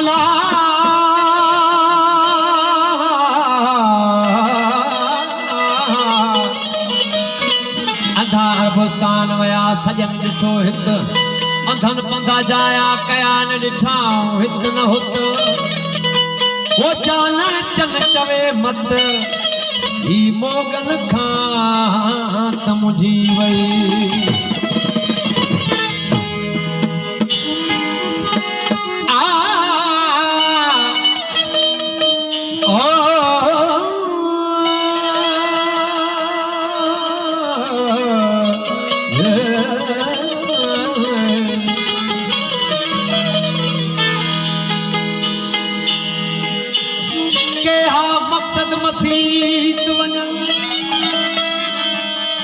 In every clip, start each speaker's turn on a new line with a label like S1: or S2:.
S1: अला अंधार बुस्तान वया सजन ॾिठो हित अंधन पंधा जाया कया न ॾिठा हित न हुत वो चालण चन चवे मत ही मोगल खां त मुझी वई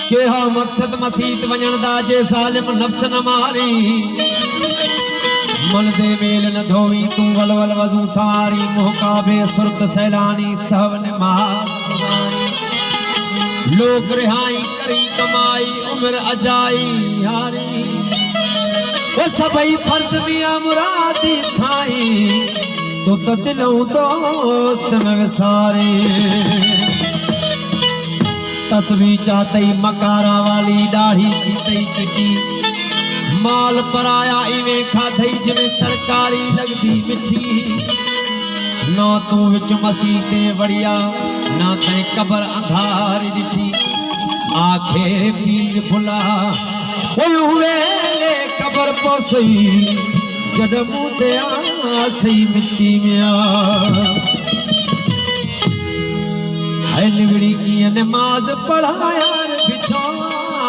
S1: के हा मकसद मसीत वञण दा जे ज़ालिम नफ्स न मारी मन दे मेल न धोवी तू वल वल वज़ू सवारी मुहकाबे सुरत सैलानी सहव ने लोग रिहाई करी कमाई उम्र अजाई यारी वो सबई फर्ज मियां मुरादी थाई तो दिलों दोस्त में विसारे तस्वीर चाहती मकारा वाली दाढ़ी की किटी माल पराया इवें खाधई जिवें तरकारी लगती मिठी ना तू विच मसीते बढ़िया ना ते कबर अंधारी ॾिठी आखे पीर भुला हुए कबर पोसई जद मुँह ते आसई मिट्टी में है निगड़ी की नमाज पढ़ा यार बिछोआ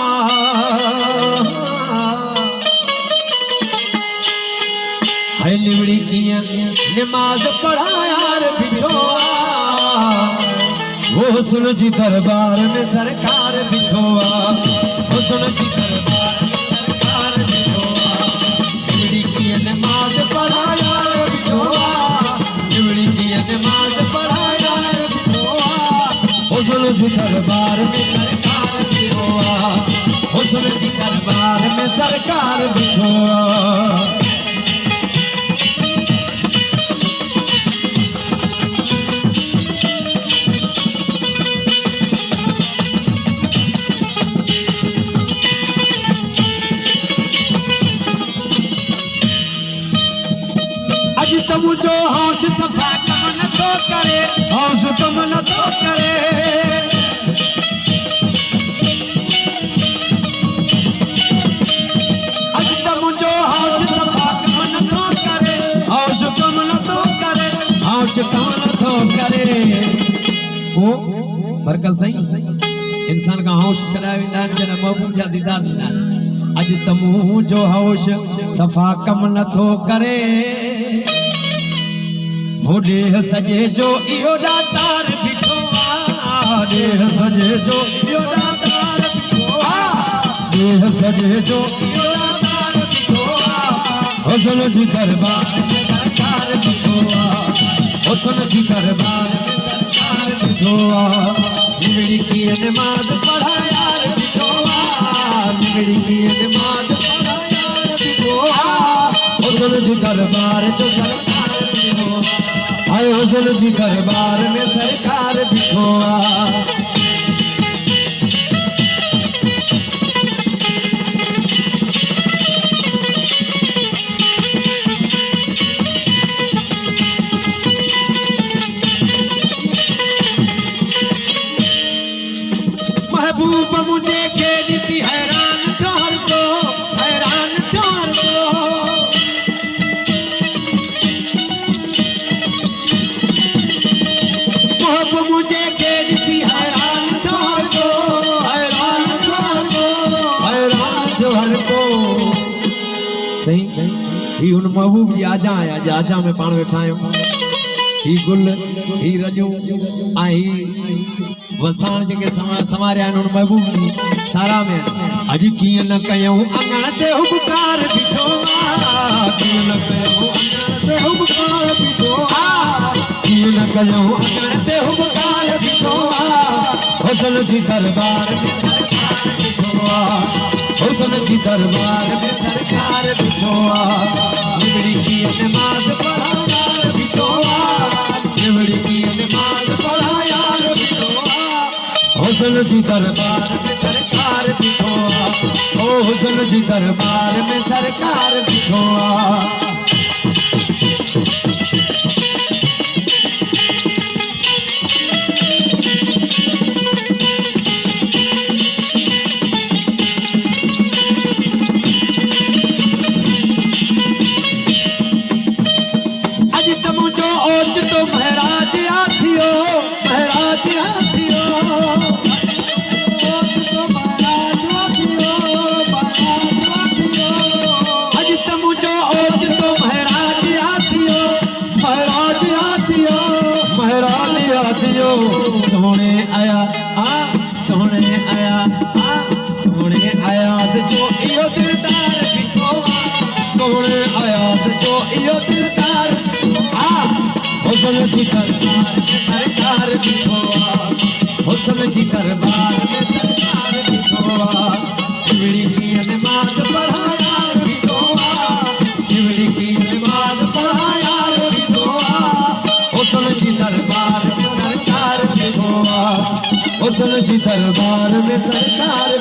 S1: है निगड़ी की नमाज पढ़ा यार बिछोआ वो हुस्न जी दरबार में सरकार बिछोआ हुस्न जी दरबार में सरकार बिछोआ निगड़ी की नमाज पढ़ा यार बिछोआ निगड़ी की नमाज पढ़ा हुस्न जी दरबार में सरकार बिछोआ हुस्न जी दरबार में सरकार बिछोआ अज तुम जो होश सफा कम न तो करे होश तुम न तो करे अज तुम जो होश सफा कम न तो करे होश तुम न तो करे होश तुम न तो करे वो बरकत सही इंसान का होश छॾाए वेंदा आहिनि जॾहिं महबूब जा दीदार थींदा आहिनि अज तुम जो होश सफा कम न तो करे हो देह सजे जो इहो दातार बिठो आ देह सजे जो इहो दातार बिठो आ देह सजे जो इहो दातार बिठो आ हुस्न जी दरबार में सरकार बिठो आ हुस्न जी दरबार में सरकार बिठो आ निगड़ी की नमाज पढ़ा यार बिठो आ निगड़ी की नमाज पढ़ा यार बिठो आ हुस्न जी दरबार जो सरकार बिठो आ आए हुस्न जी दरबार में सरकार बिठोआ महबूब मुझे के ॾिसी हैरान तोहर को हैरान तोहर को मुझे के ॾिसी हैरान तोहर को हैरान तोहर को हैरान तोहर को सही ही उन महबूब जी आजा आया जे आजा में पाण वेठा आहियूं ही गुल ही रलियूं ऐं ही वसाण जेके संवारिया आहिनि उन महबूब जी सारा में अॼु कीअं न कयूं अङण ते हुबकार बीठो कीअं न कयूं अङण ते हुबकार बीठो कीअं न कयूं अङण ते हुबकार बीठो हुस्न जी दरबार में सरकार बीठो हुस्न जी दरबार में सरकार बीठो निगड़ी कीअं नमाज़ पढ़ा जी दरबार में सरकार बिठोआ, ओ हुस्न जी दरबार में सरकार बिठोआ। तो महाराज आथियो, महाराज आथियो, तो महाराज आथियो, महाराज आथियो। अज तमुचो ओच तो महाराज आथियो, महाराज आथियो, महाराज आथियो। सोने आया सोने आया सोने आया जो इयो दिलदार बिठोआ, सोने आया जो इयो दिलदार। हुस्न जी दरबार में सरकार बिठोआ, हुस्न जी दरबार में सरकार बिठोआ। शिवड़ी की नमाज पढ़ा यार बिठोआ, शिवड़ी की नमाज पढ़ा यार बिठोआ। हुस्न जी दरबार में सरकार बिठोआ, हुस्न जी दरबार में सरकार